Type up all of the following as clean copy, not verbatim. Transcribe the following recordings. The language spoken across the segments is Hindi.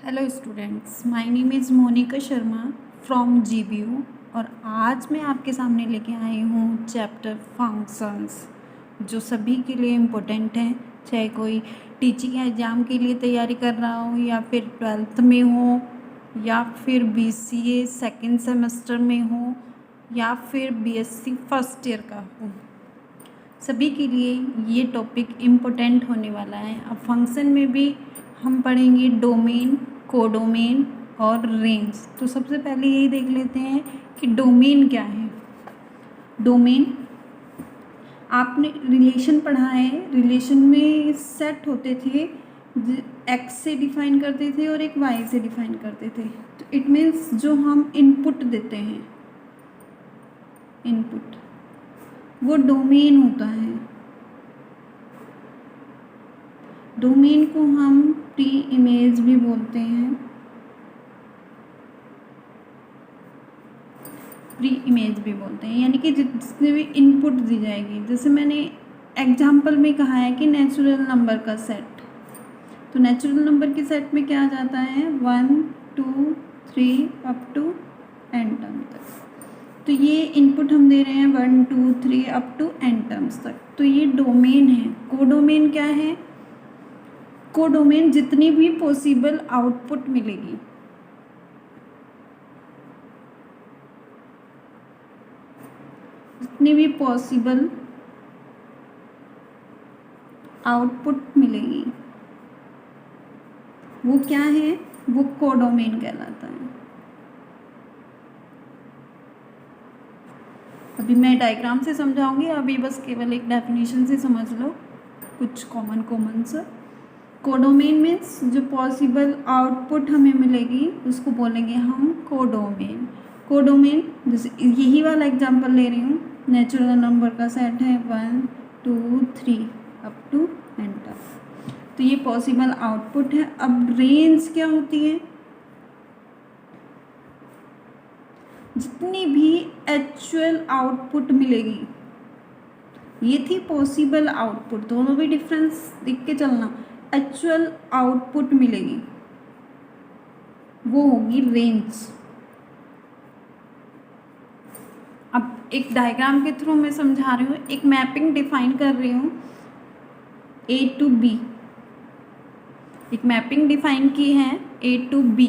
Hello students, my name is Monika Sharma from GBU और आज मैं आपके सामने लेके आई हूँ चैप्टर फंक्शंस, जो सभी के लिए इम्पोर्टेंट है। चाहे कोई टीचिंग एग्ज़ाम के लिए तैयारी कर रहा हो या फिर 12th में हो या फिर बीसीए सेकेंड सेमेस्टर में हो या फिर बीएससी फर्स्ट ईयर का हो, सभी के लिए ये टॉपिक इम्पोर्टेंट होने वाला है। अब फंक्शन में भी हम पढ़ेंगे डोमेन, कोडोमेन और रेंज। तो सबसे पहले यही देख लेते हैं कि डोमेन क्या है। डोमेन, आपने रिलेशन पढ़ा है। रिलेशन में सेट होते थे, एक्स से डिफाइन करते थे और एक वाई से डिफाइन करते थे। तो इट मीन्स जो हम इनपुट देते हैं, इनपुट, वो डोमेन होता है। डोमेन को हम प्री इमेज भी बोलते हैं, प्री इमेज भी बोलते हैं, यानी कि जितने भी इनपुट दी जाएगी। जैसे मैंने एग्जाम्पल में कहा है कि नेचुरल नंबर का सेट, तो नेचुरल नंबर के सेट में क्या आ जाता है 1 2 3 अप टू एन टर्म तक। तो ये इनपुट हम दे रहे हैं 1 2 3 अप टू एन टर्म्स तक। तो ये डोमेन है। कोडोमेन क्या है? कोडोमेन जितनी भी पॉसिबल आउटपुट मिलेगी, जितनी भी पॉसिबल आउटपुट मिलेगी, वो क्या है? वो कोडोमेन कहलाता है। अभी मैं डायग्राम से समझाऊंगी, अभी बस केवल एक डेफिनेशन से समझ लो कुछ कॉमन सा। कोडोमेन मीन्स जो पॉसिबल आउटपुट हमें मिलेगी उसको बोलेंगे हम कोडोमेन। कोडोमेन जैसे यही वाला एग्जांपल ले रही हूँ, नेचुरल नंबर का सेट है 1 2 3 अप टू एन तक। तो ये पॉसिबल आउटपुट है। अब रेंज क्या होती है? जितनी भी एक्चुअल आउटपुट मिलेगी, ये थी पॉसिबल आउटपुट, दोनों भी डिफरेंस देख के चलना। एक्चुअल आउटपुट मिलेगी वो होगी रेंज। अब एक डायग्राम के थ्रू मैं समझा रही हूँ, एक मैपिंग डिफाइन कर रही हूँ A to B। एक मैपिंग डिफाइन की है A to B।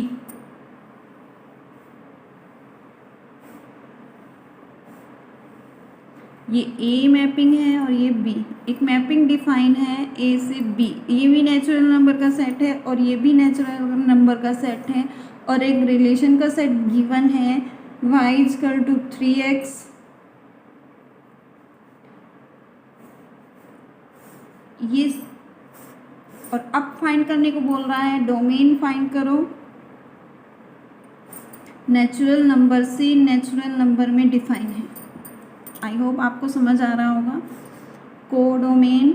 ये A मैपिंग है और ये B। एक मैपिंग डिफाइन है A से B। ये भी नेचुरल नंबर का सेट है और ये भी नेचुरल नंबर का सेट है, और एक रिलेशन का सेट गिवन है y इक्वल टू 3x, ये। और अब फाइंड करने को बोल रहा है डोमेन फाइंड करो नेचुरल नंबर से नेचुरल नंबर में डिफाइन है। आई होप आपको समझ आ रहा होगा। कोडोमेन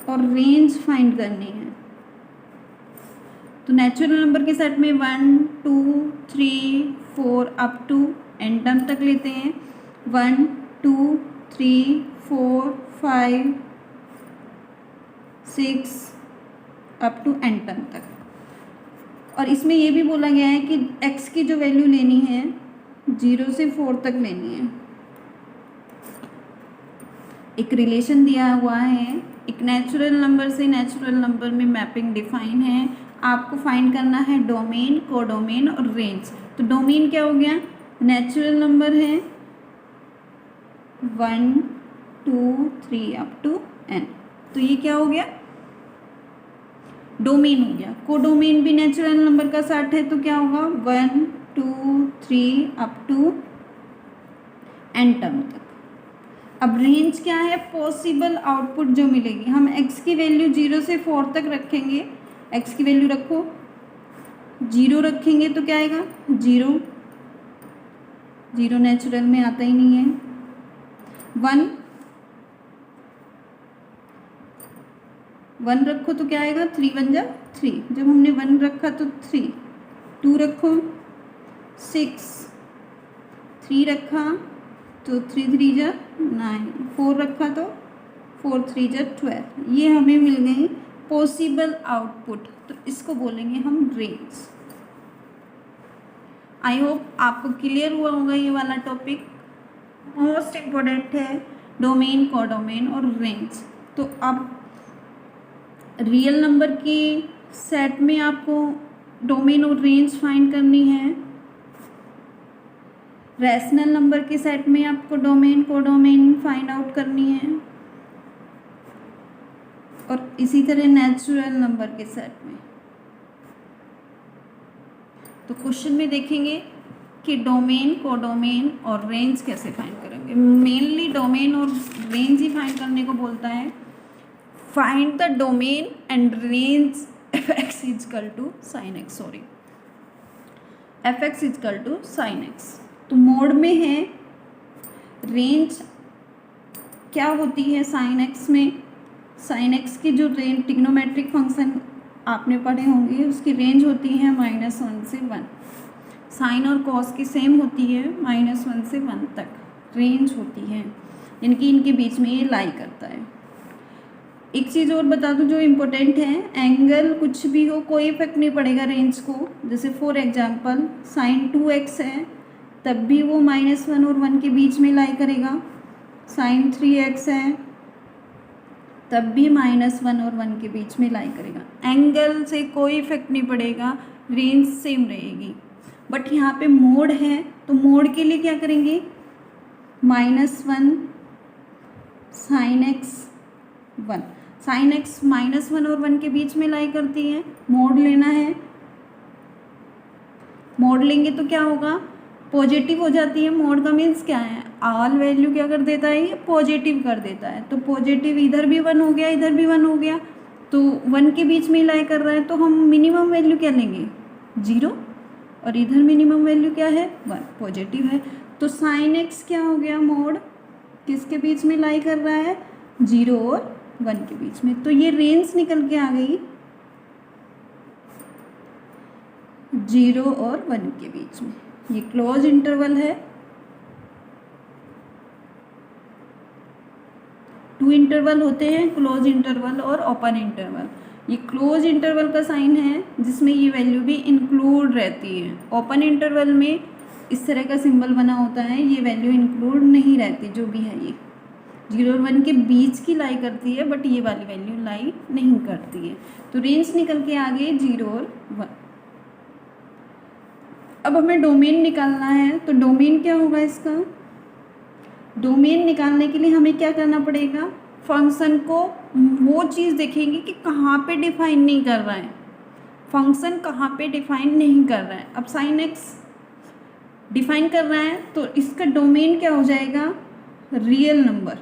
और रेंज फाइंड करनी है। तो नेचुरल नंबर के सेट में 1 2 3 4 अप टू एन टर्म तक लेते हैं। 1 2 3 4 5 6 अप टू एन टर्म तक। और इसमें ये भी बोला गया है कि x की जो वैल्यू लेनी है 0 से 4 तक लेनी है। एक रिलेशन दिया हुआ है, एक नेचुरल नंबर से नेचुरल नंबर में मैपिंग डिफाइन है। आपको फाइंड करना है डोमेन, कोडोमेन और रेंज। तो डोमेन क्या हो गया? नेचुरल नंबर है 1 2 3 अप टू n। तो ये क्या हो गया? डोमेन हो गया। कोडोमेन भी नेचुरल नंबर का सेट है, तो क्या होगा 1 2 3 अप टू एन टर्म तक। अब रेंज क्या है? पॉसिबल आउटपुट जो मिलेगी। हम x की वैल्यू 0 से 4 तक रखेंगे। x की वैल्यू रखो, 0 रखेंगे तो क्या आएगा 0। 0 नेचुरल में आता ही नहीं है। 1 रखो तो क्या आएगा 3 1 जा 3। जब हमने 1 रखा तो 3। 2 रखो 6। 3 रखा तो 3 3 जा 9। 4 रखा तो 4 3 जा 12। ये हमें मिल गई पॉसिबल आउटपुट, तो इसको बोलेंगे हम रेंज। आई होप आपको क्लियर हुआ होगा ये वाला टॉपिक। मोस्ट इम्पोर्टेंट है डोमेन, कोडोमेन और रेंज। तो अब रियल नंबर की सेट में आपको डोमेन और रेंज फाइंड करनी है, रैशनल नंबर के सेट में आपको डोमेन, कोडोमेन फाइंड आउट करनी है, और इसी तरह नेचुरल नंबर के सेट में। तो क्वेश्चन में देखेंगे कि डोमेन, कोडोमेन और रेंज कैसे फाइंड करेंगे। मेनली डोमेन और रेंज ही फाइंड करने को बोलता है। Find the domain and range f x is equal to sine x, sorry f x is equal to sine x. तो मोड में है, रेंज क्या होती है साइन एक्स में, साइन एक्स की जो रेंज ट्रिग्नोमेट्रिक फंक्शन आपने पढ़े होंगे उसकी रेंज होती है -1 से 1। साइन और कॉस की सेम होती है, -1 से 1 तक रेंज होती है, इनकी इनके बीच में ये लाई करता है। एक चीज़ और बता दूं जो इम्पोर्टेंट है, एंगल कुछ भी हो कोई इफेक्ट नहीं पड़ेगा रेंज को। जैसे फॉर एग्जांपल साइन 2x है तब भी वो -1 और 1 के बीच में लाई करेगा, साइन 3x है तब भी -1 और 1 के बीच में लाई करेगा। एंगल से कोई इफेक्ट नहीं पड़ेगा, रेंज सेम रहेगी। बट यहाँ पे मोड है तो मोड के लिए क्या करेंगे, -1 साइन एक्स 1, साइन एक्स -1 और 1 के बीच में लाई करती है। मोड लेना है, मोड लेंगे तो क्या होगा, पॉजिटिव हो जाती है। मोड का मीन्स क्या है, ऑल वैल्यू क्या कर देता है, ये पॉजिटिव कर देता है। तो पॉजिटिव इधर भी 1 हो गया, इधर भी 1 हो गया, तो 1 के बीच में लाई कर रहा है, तो हम मिनिमम वैल्यू क्या लेंगे, 0, और इधर मिनिमम वैल्यू क्या है, 1, पॉजिटिव है। तो साइन एक्स क्या हो गया, मोड किसके बीच में लाई कर रहा है, 0 और 1 के बीच में। तो ये रेंज निकल के आ गई 0 और 1 के बीच में। ये क्लोज इंटरवल है, 2 इंटरवल होते हैं, क्लोज इंटरवल और ओपन इंटरवल। ये क्लोज इंटरवल का साइन है जिसमें ये वैल्यू भी इंक्लूड रहती है। ओपन इंटरवल में इस तरह का सिंबल बना होता है, ये वैल्यू इंक्लूड नहीं रहती, जो भी है ये 0 और 1 के बीच की लाई करती है, बट ये वाली वैल्यू लाई नहीं करती है। तो रेंज निकल के आ गई 0 और 1। अब हमें डोमेन निकालना है, तो डोमेन क्या होगा इसका, डोमेन निकालने के लिए हमें क्या करना पड़ेगा, फंक्शन को वो चीज़ देखेंगे कि कहाँ पे डिफाइन नहीं कर रहा है, फंक्शन कहाँ पे डिफाइन नहीं कर रहा है। अब साइन एक्स डिफाइन कर रहा है तो इसका डोमेन क्या हो जाएगा, real number,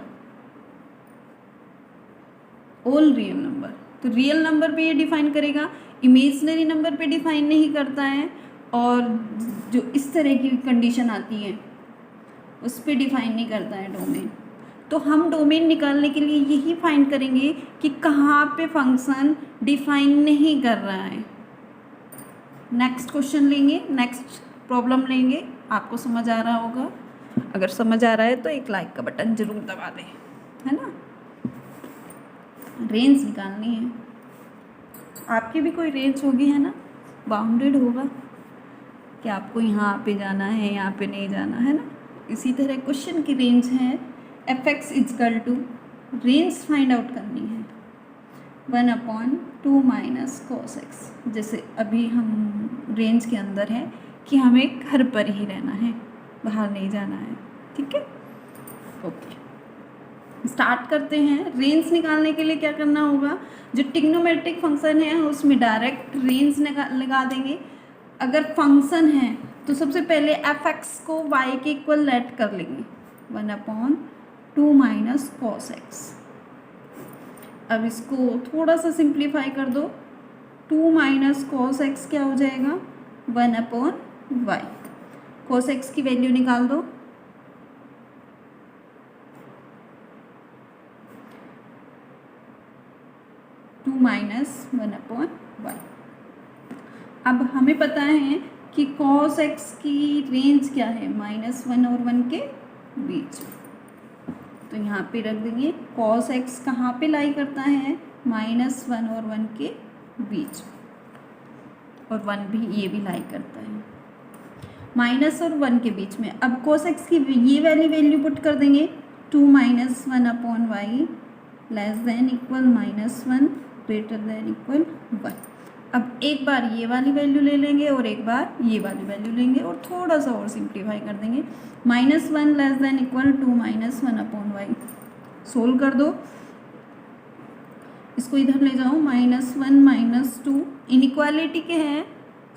all real number. तो रियल नंबर पे ये डिफाइन करेगा, इमेजिनरी नंबर पे डिफाइन नहीं करता है, और जो इस तरह की कंडीशन आती है उस पर डिफाइन नहीं करता है डोमेन। तो हम डोमेन निकालने के लिए यही फाइंड करेंगे कि कहाँ पे फंक्शन डिफाइन नहीं कर रहा है। नेक्स्ट क्वेश्चन लेंगे, नेक्स्ट प्रॉब्लम लेंगे। आपको समझ आ रहा होगा, अगर समझ आ रहा है तो एक लाइक का बटन जरूर दबा दें, है ना। रेंज निकालनी है, आपकी भी कोई रेंज होगी, है ना, बाउंडेड होगा कि आपको यहाँ पे जाना है, यहाँ पे नहीं जाना, है ना। इसी तरह क्वेश्चन की रेंज है f x is equal to, range find out करनी है 1/2 माइनस कॉस एक्स। जैसे अभी हम रेंज के अंदर है कि हमें घर पर ही रहना है, बाहर नहीं जाना है, ठीक है। ओके, स्टार्ट करते हैं। रेंज निकालने के लिए क्या करना होगा, जो ट्रिग्नोमेट्रिक फंक्शन है उसमें डायरेक्ट रेंज लगा देंगे। अगर फंक्शन है तो सबसे पहले एफ एक्स को y के इक्वल लेट कर लेंगे 1/2 माइनस कॉस एक्स। अब इसको थोड़ा सा सिंप्लीफाई कर दो, 2 माइनस कॉस एक्स क्या हो जाएगा, 1/y। कॉस एक्स की वैल्यू निकाल दो, टू माइनस 1/y। अब हमें पता है कि cos x की रेंज क्या है, -1 और 1 के बीच। तो यहाँ पे रख देंगे cos x कहाँ पे लाई करता है, -1 और 1 के बीच, और 1 भी, ये भी लाई करता है माइनस और 1 के बीच में। अब cos x की ये वाली वैल्यू पुट कर देंगे, 2 - 1/y less than equal -1 greater than equal 1। अब एक बार ये वाली वैल्यू ले लेंगे और एक बार ये वाली वैल्यू लेंगे और थोड़ा सा और सिंप्लीफाई कर देंगे। -1 less than equal 2 - 1/y। Solve कर दो, इसको इधर ले जाओ, -1 - 2 इनइक्वालिटी के हैं,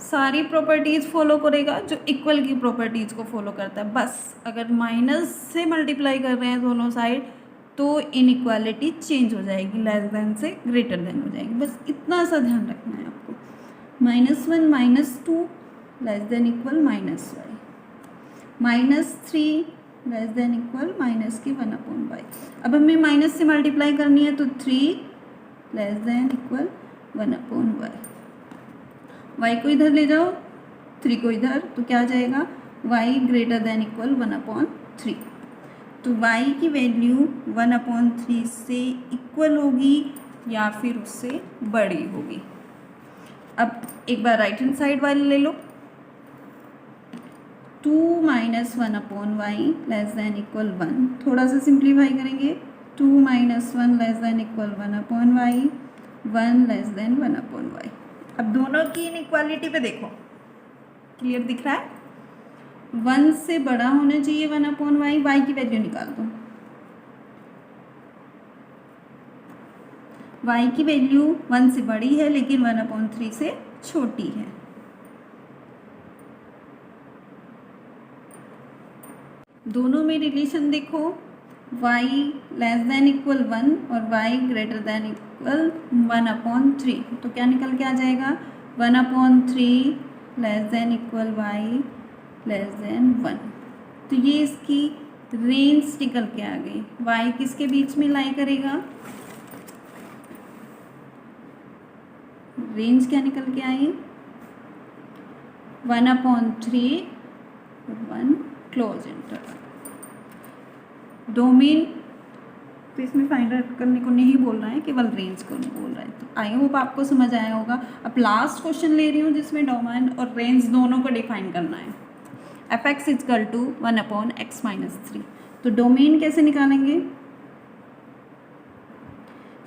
सारी प्रॉपर्टीज़ फॉलो करेगा जो इक्वल की प्रॉपर्टीज़ को फॉलो करता है। बस अगर माइनस से मल्टीप्लाई कर रहे हैं दोनों साइड तो इनइक्वालिटी चेंज हो जाएगी, लेस देन से ग्रेटर देन हो जाएगी। बस इतना सा ध्यान रखना है आपको। -1 - 2 less than equal -y, -3 less than equal -1/y। अब हमें माइनस से मल्टीप्लाई करनी है तो 3 less than equal 1/y। y को इधर ले जाओ, 3 को इधर, तो क्या आ जाएगा, y ग्रेटर देन इक्वल 1/3। तो y की वैल्यू 1/3 से इक्वल होगी या फिर उससे बड़ी होगी। अब एक बार राइट हैंड साइड वाली ले लो, 2 - 1/y लेस देन इक्वल 1। थोड़ा सा सिंप्लीफाई करेंगे, 2 - 1 less than equal 1/y, 1 less than 1/y। अब दोनों की इनइक्वालिटी पे देखो, क्लियर दिख रहा है, 1 से बड़ा होना चाहिए 1/y, y की वैल्यू निकाल दो, y की वैल्यू 1 से बड़ी है लेकिन 1/3 से छोटी है। दोनों में रिलेशन देखो, y लेस देन इक्वल 1 और y ग्रेटर देन इक्वल 1/3, तो क्या निकल के आ जाएगा, 1/3 less than equal y less than 1। तो ये इसकी रेंज निकल के आ गई। y किसके बीच में लाई करेगा, रेंज क्या निकल के आई, 1/3 1 क्लोज इंटरवल। डोमेन तो इसमें फाइंड आउट करने को नहीं बोल रहा है, केवल रेंज को नहीं बोल रहा है। तो आई होप आपको समझ आया होगा। अब लास्ट क्वेश्चन ले रही हूँ जिसमें डोमेन और रेंज दोनों को डिफाइन करना है। f(x) = 1/x - 3। तो डोमेन कैसे निकालेंगे,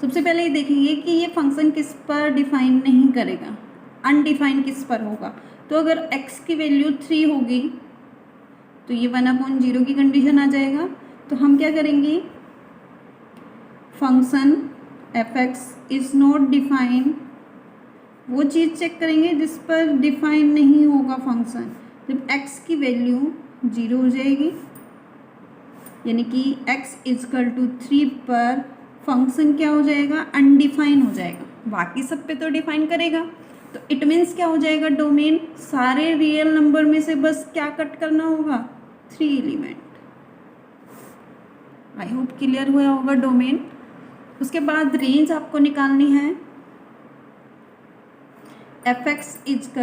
सबसे पहले ये देखेंगे कि ये फंक्शन किस पर डिफाइन नहीं करेगा, अनडिफाइन किस पर होगा। तो अगर x की वैल्यू 3 होगी तो ये 1/0 की कंडीशन आ जाएगा। तो हम क्या करेंगे, function f(x) is not define, वो चीज़ चेक करेंगे जिस पर डिफाइन नहीं होगा फंक्शन। जब x की वैल्यू 0 हो जाएगी, यानी कि x = 3 पर फंक्शन क्या हो जाएगा, अनडिफाइन हो जाएगा। बाकी सब पे तो डिफाइन करेगा, तो इट मीन्स क्या हो जाएगा, डोमेन सारे रियल नंबर में से बस क्या कट करना होगा, 3 एलिमेंट। आई होप क्लियर हुआ होगा डोमेन। उसके बाद रेंज आपको निकालनी है, f(x) =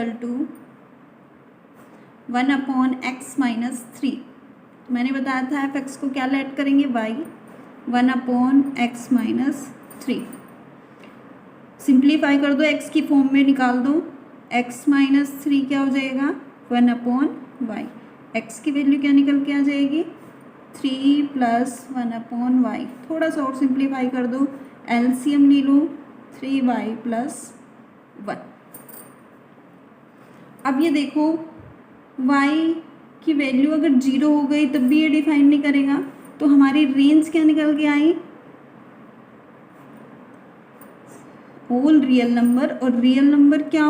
1/x - 3। मैंने बताया था f(x) को क्या लेट करेंगे, y 1/x - 3। सिंप्लीफाई कर दो, x की फॉर्म में निकाल दो, x - 3 क्या हो जाएगा, 1/y। x की वैल्यू क्या निकल के आ जाएगी, 3 + 1/y। थोड़ा सा और सिंप्लीफाई कर दो, एलसीएम ले लो, 3y + 1। अब ये देखो, y की वैल्यू अगर 0 हो गई तब भी ये डिफाइन नहीं करेगा, तो हमारी रेंज क्या निकल के आई, होल रियल नंबर। और रियल नंबर क्या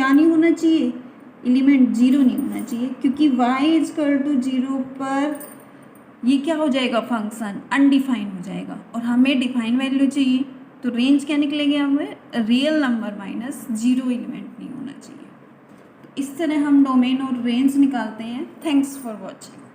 नहीं होना चाहिए, एलिमेंट 0 नहीं होना चाहिए, क्योंकि y = 0 पर ये क्या हो जाएगा, फंक्शन अनडिफाइन हो जाएगा और हमें डिफाइन वैल्यू चाहिए। तो रेंज क्या निकलेगी, हमें रियल नंबर -0 एलिमेंट नहीं होना चाहिए। तो इस तरह हम डोमेन और रेंज निकालते हैं। Thanks for watching.